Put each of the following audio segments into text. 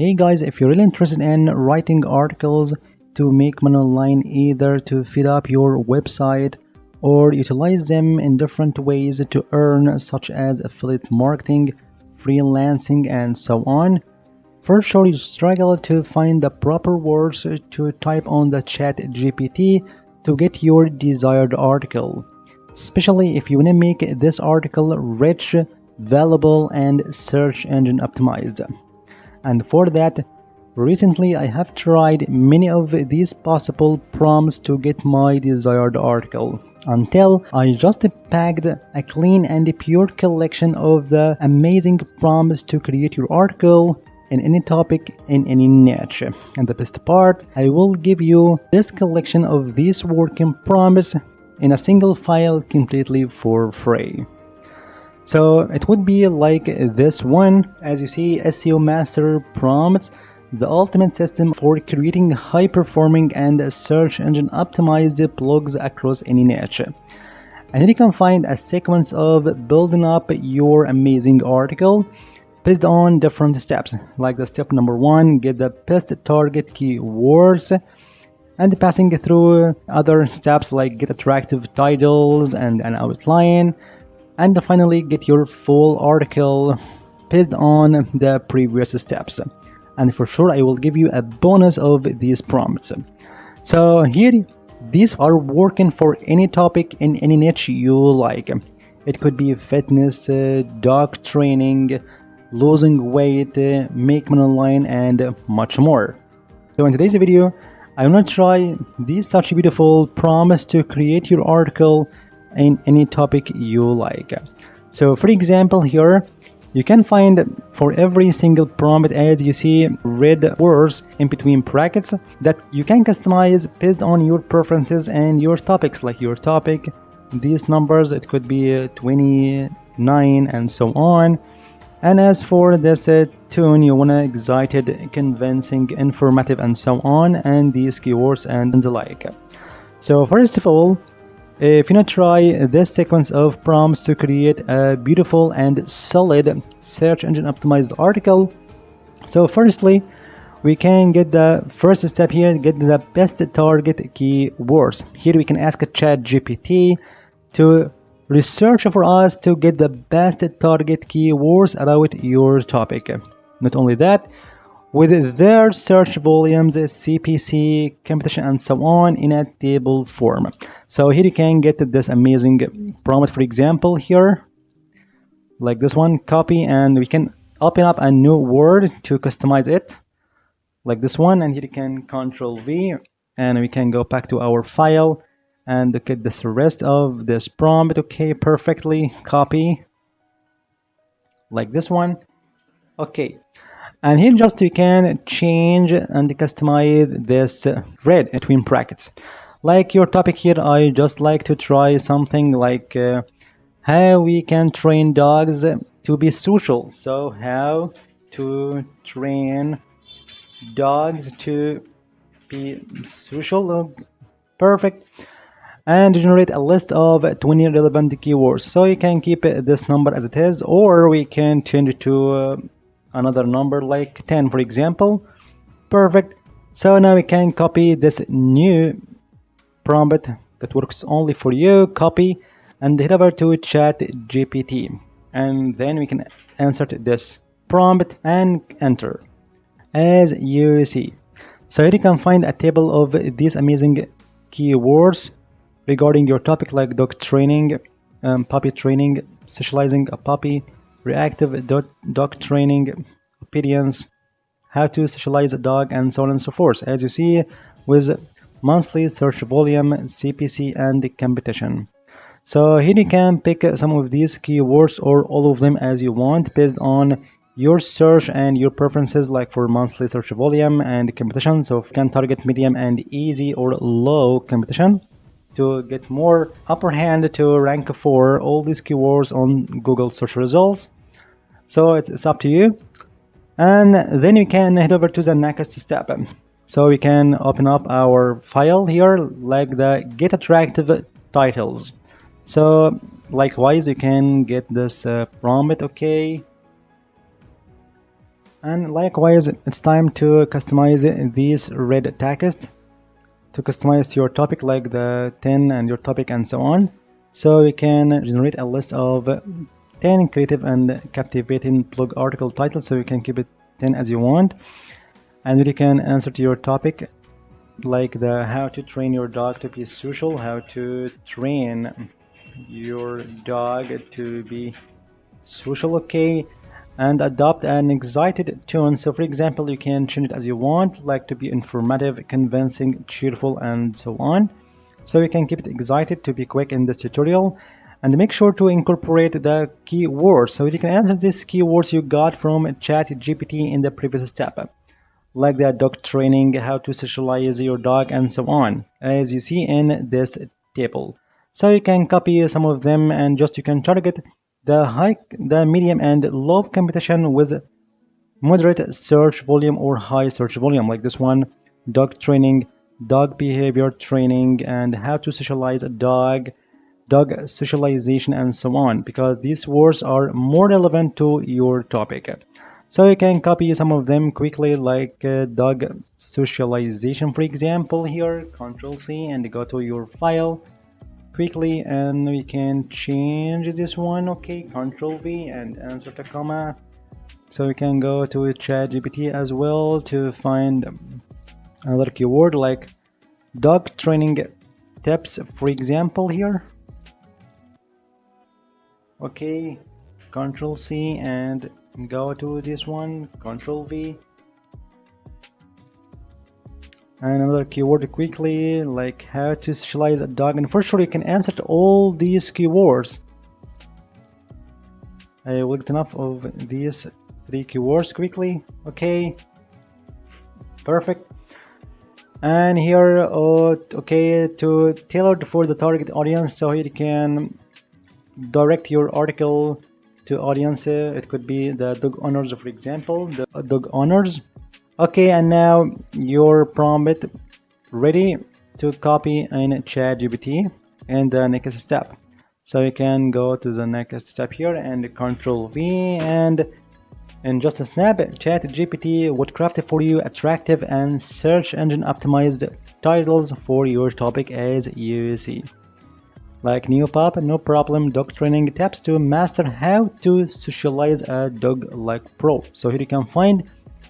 Hey guys, if you're really interested in writing articles to make money online, either to feed up your website or utilize them in different ways to earn, such as affiliate marketing, freelancing, and so on, for sure you struggle to find the proper words to type on the ChatGPT to get your desired article, especially if you want to make this article rich, valuable, and search engine optimized. And for that, recently I have tried many of these possible prompts to get my desired article, until I just packed a clean and pure collection of the amazing prompts to create your article in any topic, in any niche. And the best part, I will give you this collection of these working prompts in a single file completely for free. So it would be like this one. As you see, SEO Master Prompts, the ultimate system for creating high-performing and search engine optimized blogs across any niche. And here you can find a sequence of building up your amazing article based on different steps. Like the step number 1, get the best target keywords, and passing through other steps like get attractive titles and an outline, and finally get your full article based on the previous steps. And for sure I will give you a bonus of these prompts. So here, these are working for any topic in any niche you like. It could be fitness, dog training, losing weight, make money online, and much more. So in today's video, I'm gonna try these such beautiful prompts to create your article in any topic you like. So for example, here you can find for every single prompt, as you see, red words in between brackets that you can customize based on your preferences and your topics. Like your topic, these numbers, it could be 29 and so on. And as for this tune, you want to excited, convincing, informative, and so on, and these keywords and the like. So first of all, if you want to try this sequence of prompts to create a beautiful and solid search engine optimized article, so firstly, we can get the first step here, get the best target keywords. Here we can ask a ChatGPT to research for us to get the best target keywords about your topic. Not only that, with their search volumes, CPC, competition, and so on in a table form. So here you can get this amazing prompt, for example, here, like this one, copy, and we can open up a new word to customize it, like this one, and here you can Control V, and we can go back to our file and look at this rest of this prompt. Okay, perfectly copy, like this one. Okay. And here just you can change and customize this red between brackets. Like your topic here, I just like to try something like how we can train dogs to be social. So how to train dogs to be social. Perfect. And generate a list of 20 relevant keywords. So you can keep this number as it is, or we can change it to another number like 10, for example. Perfect. So now we can copy this new prompt that works only for you, copy, and head over to ChatGPT, and then we can insert this prompt and enter, as you see. So here you can find a table of these amazing keywords regarding your topic, like dog training, puppy training, socializing a puppy, reactive dog training, opinions, how to socialize a dog, and so on and so forth. As you see, with monthly search volume, CPC, and competition. So here you can pick some of these keywords or all of them as you want based on your search and your preferences, like for monthly search volume and competition. So you can target medium and easy or low competition to get more upper hand to rank for all these keywords on Google search results. So it's up to you. And then you can head over to the next step. So we can open up our file here, like the get attractive titles. So likewise, you can get this prompt. Okay, And likewise, it's time to customize these red text to customize your topic, like the 10 and your topic and so on. So we can generate a list of 10 creative and captivating blog article titles, so you can keep it 10 as you want. And you can answer to your topic, like the how to train your dog to be social, how to train your dog to be social, okay, and adopt an excited tone. So for example, you can change it as you want, like to be informative, convincing, cheerful, and so on. So you can keep it excited to be quick in this tutorial, and make sure to incorporate the keywords. So you can answer these keywords you got from ChatGPT in the previous step, like the dog training, how to socialize your dog, and so on, as you see in this table. So you can copy some of them, and just you can target the medium and low competition with moderate search volume or high search volume, like this one: dog training, dog behavior training, and how to socialize a dog, dog socialization, and so on, because these words are more relevant to your topic. So you can copy some of them quickly, like dog socialization, for example. Here, Control C and go to your file quickly, and we can change this one. Okay, Control V and insert a comma. So we can go to ChatGPT as well to find another keyword like dog training tips, for example, here. Okay, Control C and go to this one, Control V, and another keyword quickly, like how to socialize a dog. And for sure you can answer to all these keywords. I will get enough of these 3 keywords quickly. Okay, perfect. And here, okay, to tailored for the target audience. So here you can direct your article to audience. It could be the dog owners, for example, the dog owners. Okay, and now your prompt ready to copy in ChatGPT in the next step. So you can go to the next step here and Control V, and in just a snap, ChatGPT would craft for you attractive and search engine optimized titles for your topic, as you see. Like new pop, no problem, dog training tips to master how to socialize a dog like pro. So here you can find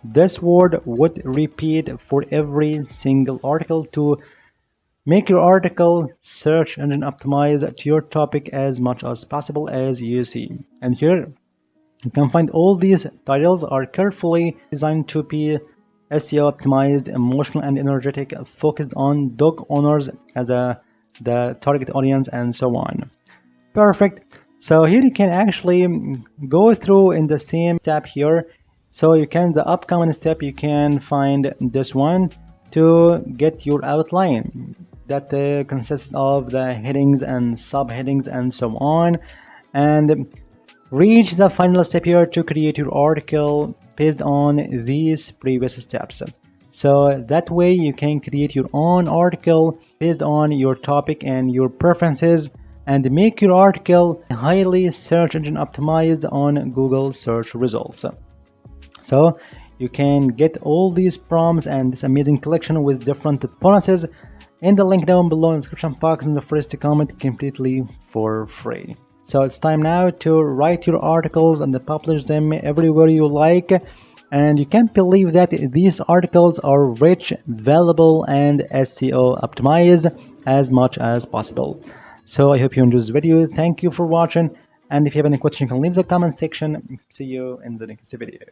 this word would repeat for every single article to make your article search engine optimized to your topic as much as possible, as you see. And here you can find all these titles are carefully designed to be SEO optimized, emotional and energetic, focused on dog owners as the target audience, and so on. Perfect. So here you can actually go through in the same step here. So you can, the upcoming step, you can find this one to get your outline that consists of the headings and subheadings and so on, and reach the final step here to create your article based on these previous steps. So that way you can create your own article based on your topic and your preferences, and make your article highly search engine optimized on Google search results. So you can get all these prompts and this amazing collection with different bonuses in the link down below in the description box, in the first comment, completely for free. So it's time now to write your articles and publish them everywhere you like. And you can't believe that these articles are rich, valuable, and SEO optimized as much as possible. So I hope you enjoyed this video. Thank you for watching. And if you have any questions, you can leave the comment section. See you in the next video.